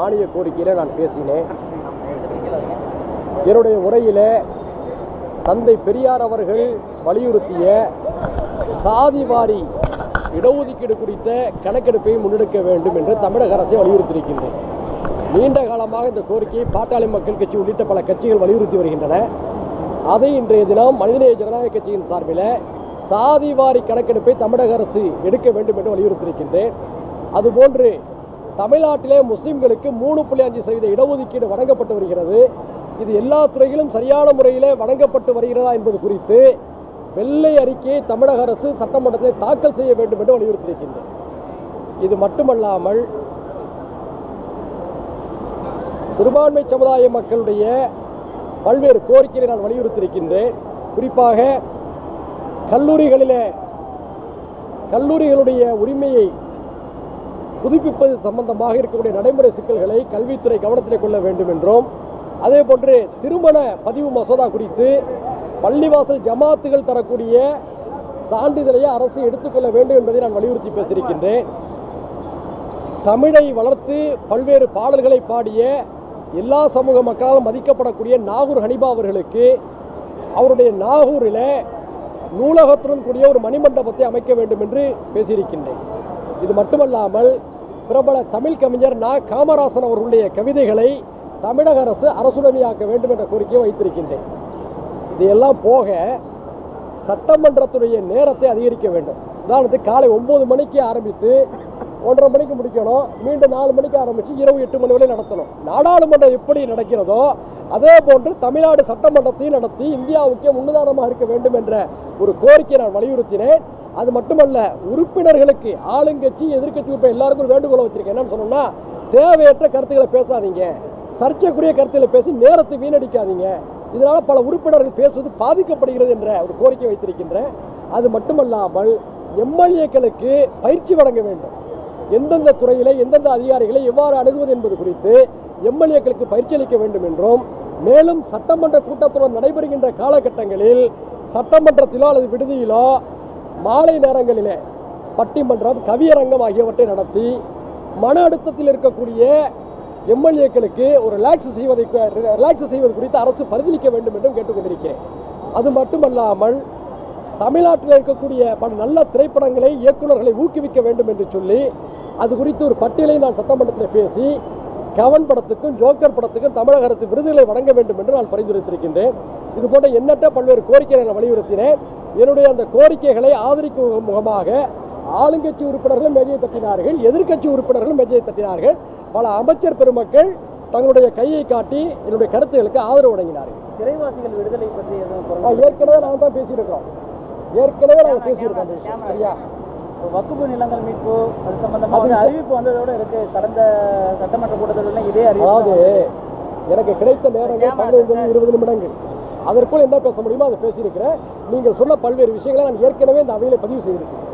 மானிய கோரிக்கையில் நான் பேசினேன். என்னுடைய உரையிலே தந்தை பெரியார் அவர்கள் வலியுறுத்திய சாதிவாரி இடஒதுக்கீடு குறித்த கணக்கெடுப்பை முன்னெடுக்க வேண்டும் என்று தமிழக அரசை வலியுறுத்தியிருக்கின்றேன். நீண்ட காலமாக இந்த கோரிக்கையை பாட்டாளி மக்கள் கட்சி உள்ளிட்ட பல கட்சிகள் வலியுறுத்தி வருகின்றன. அதை இன்றைய தினம் மனிதநேய ஜனநாயக கட்சியின் சார்பில் சாதிவாரி கணக்கெடுப்பை தமிழக அரசு எடுக்க வேண்டும் என்று வலியுறுத்தியிருக்கின்றேன். அதுபோன்று தமிழ்நாட்டிலே முஸ்லிம்களுக்கு 3.5% இடஒதுக்கீடு வழங்கப்பட்டு வருகிறது. இது எல்லா துறையிலும் சரியான முறையில் வழங்கப்பட்டு வருகிறதா என்பது குறித்து வெள்ளை அறிக்கையை தமிழக அரசு சட்டமன்றத்தில் தாக்கல் செய்ய வேண்டும் என்று வலியுறுத்தியிருக்கின்றேன். இது மட்டுமல்லாமல் சிறுபான்மை சமுதாய மக்களுடைய பல்வேறு கோரிக்கைகளை நான் வலியுறுத்தியிருக்கின்றேன். குறிப்பாக கல்லூரிகளுடைய உரிமையை புதுப்பிப்பது சம்பந்தமாக இருக்கக்கூடிய நடைமுறை சிக்கல்களை கல்வித்துறை கவனத்தில் கொள்ள வேண்டும் என்றும், அதே போன்று திருமண பதிவு மசோதா குறித்து பள்ளிவாசல் ஜமாத்துகள் தரக்கூடிய சான்றிதழையை அரசு எடுத்துக்கொள்ள வேண்டும் என்பதை நான் வலியுறுத்தி பேசியிருக்கின்றேன். தமிழை வளர்த்து பல்வேறு பாடல்களை பாடிய எல்லா சமூக மக்களால் மதிக்கப்படக்கூடிய நாகூர் ஹனிபா அவர்களுக்கு அவருடைய நாகூரில் நூலகத்துடன் கூடிய ஒரு மணிமண்டபத்தை அமைக்க வேண்டும் என்று பேசியிருக்கின்றேன். இது மட்டுமல்லாமல் பிரபல தமிழ் கவிஞர் காமராசன் அவர்களுடைய கவிதைகளை தமிழக அரசு அரசுடைமையாக்க வேண்டும் என்ற கோரிக்கையை வைத்திருக்கின்றேன். இதையெல்லாம் போக சட்டமன்றத்துடைய நேரத்தை அதிகரிக்க வேண்டும். உதாரணத்துக்கு காலை 9 மணிக்கு ஆரம்பித்து 1:30 மணிக்கு முடிக்கணும், மீண்டும் 4 மணிக்கு ஆரம்பித்து இரவு 8 மணி வரை நடத்தணும். நாடாளுமன்றம் எப்படி நடக்கிறதோ அதே போன்று தமிழ்நாடு சட்டமன்றத்தையும் நடத்தி இந்தியாவுக்கே முன்னுதாரணமாக இருக்க வேண்டும் என்ற ஒரு கோரிக்கையை நான் வலியுறுத்தினேன். அது மட்டுமல்ல, உறுப்பினர்களுக்கு ஆளுங்கட்சி எதிர்கட்சி உறுப்பினர் எல்லாருக்கும் ஒரு வேண்டுகோளை வச்சிருக்கேன். என்னன்னு சொன்னோம்னா, தேவையற்ற கருத்துக்களை பேசாதீங்க, சர்ச்சைக்குரிய கருத்துக்களை பேசி நேரத்தை வீணடிக்காதீங்க. இதனால் பல உறுப்பினர்கள் பேசுவது பாதிக்கப்படுகிறது என்ற ஒரு கோரிக்கை வைத்திருக்கின்றேன். அது மட்டுமல்லாமல் எம்எல்ஏக்களுக்கு பயிற்சி வழங்க வேண்டும். எந்தெந்த துறையிலே எந்தெந்த அதிகாரிகளை எவ்வாறு அணுகுவது என்பது குறித்து எம்எல்ஏக்களுக்கு பயிற்சி அளிக்க வேண்டும் என்றும், மேலும் சட்டமன்ற கூட்டத்தொடர் நடைபெறுகின்ற காலகட்டங்களில் சட்டமன்றத்திலோ அல்லது விடுதியிலோ மாலை நேரங்களிலே பட்டிமன்றம், கவியரங்கம் ஆகியவற்றை நடத்தி மன அழுத்தத்தில் இருக்கக்கூடிய எம்எல்ஏக்களுக்கு ஒரு ரிலாக்ஸ் செய்வது குறித்து அரசு பரிசீலிக்க வேண்டும் என்றும் கேட்டுக்கொண்டிருக்கிறேன். அது மட்டுமல்லாமல் தமிழ்நாட்டில் இருக்கக்கூடிய பல நல்ல திரைப்படங்களை இயக்குநர்களை ஊக்குவிக்க வேண்டும் என்று சொல்லி அது குறித்து ஒரு பட்டியலை நான் சட்டமன்றத்தில் பேசி கவன் படத்துக்கும் ஜோக்கர் படத்துக்கும் தமிழக அரசு விருதுகளை வழங்க வேண்டும் என்று நான் பரிந்துரைத்திருக்கின்றேன். இது போன்ற எண்ணற்ற பல்வேறு கோரிக்கைகளை நான் வலியுறுத்தினேன். என்னுடைய அந்த கோரிக்கைகளை ஆதரிக்கும் முகமாக ஆளுங்கட்சி உறுப்பினர்களும் மேஜையை தட்டினார்கள், எதிர்க்கட்சி உறுப்பினர்களும் மேஜையை தட்டினார்கள். பல அமைச்சர் பெருமக்கள் தங்களுடைய கையை காட்டி என்னுடைய கருத்துகளுக்கு ஆதரவு வழங்கினார்கள். சிறைவாசிகள் விடுதலை பற்றி ஏற்கனவே நாங்கள் தான் பேசியிருக்கிறோம். சரியா, வக்குப்பு நிலங்கள் மீட்பு அது சம்பந்தமாக அறிவிப்பு வந்ததோட இருக்கு. கடந்த சட்டமன்ற கூட்டத்தில் இதே அறிவிப்பு. அதாவது எனக்கு கிடைத்த நேரங்கள் 15-20 நிமிடங்கள். அதற்குள் என்ன பேச முடியுமோ அதை பேசியிருக்கிறேன். நீங்கள் சொன்ன பல்வேறு விஷயங்களை நான் ஏற்கனவே இந்த அவையில் பதிவு செய்திருக்கிறேன்.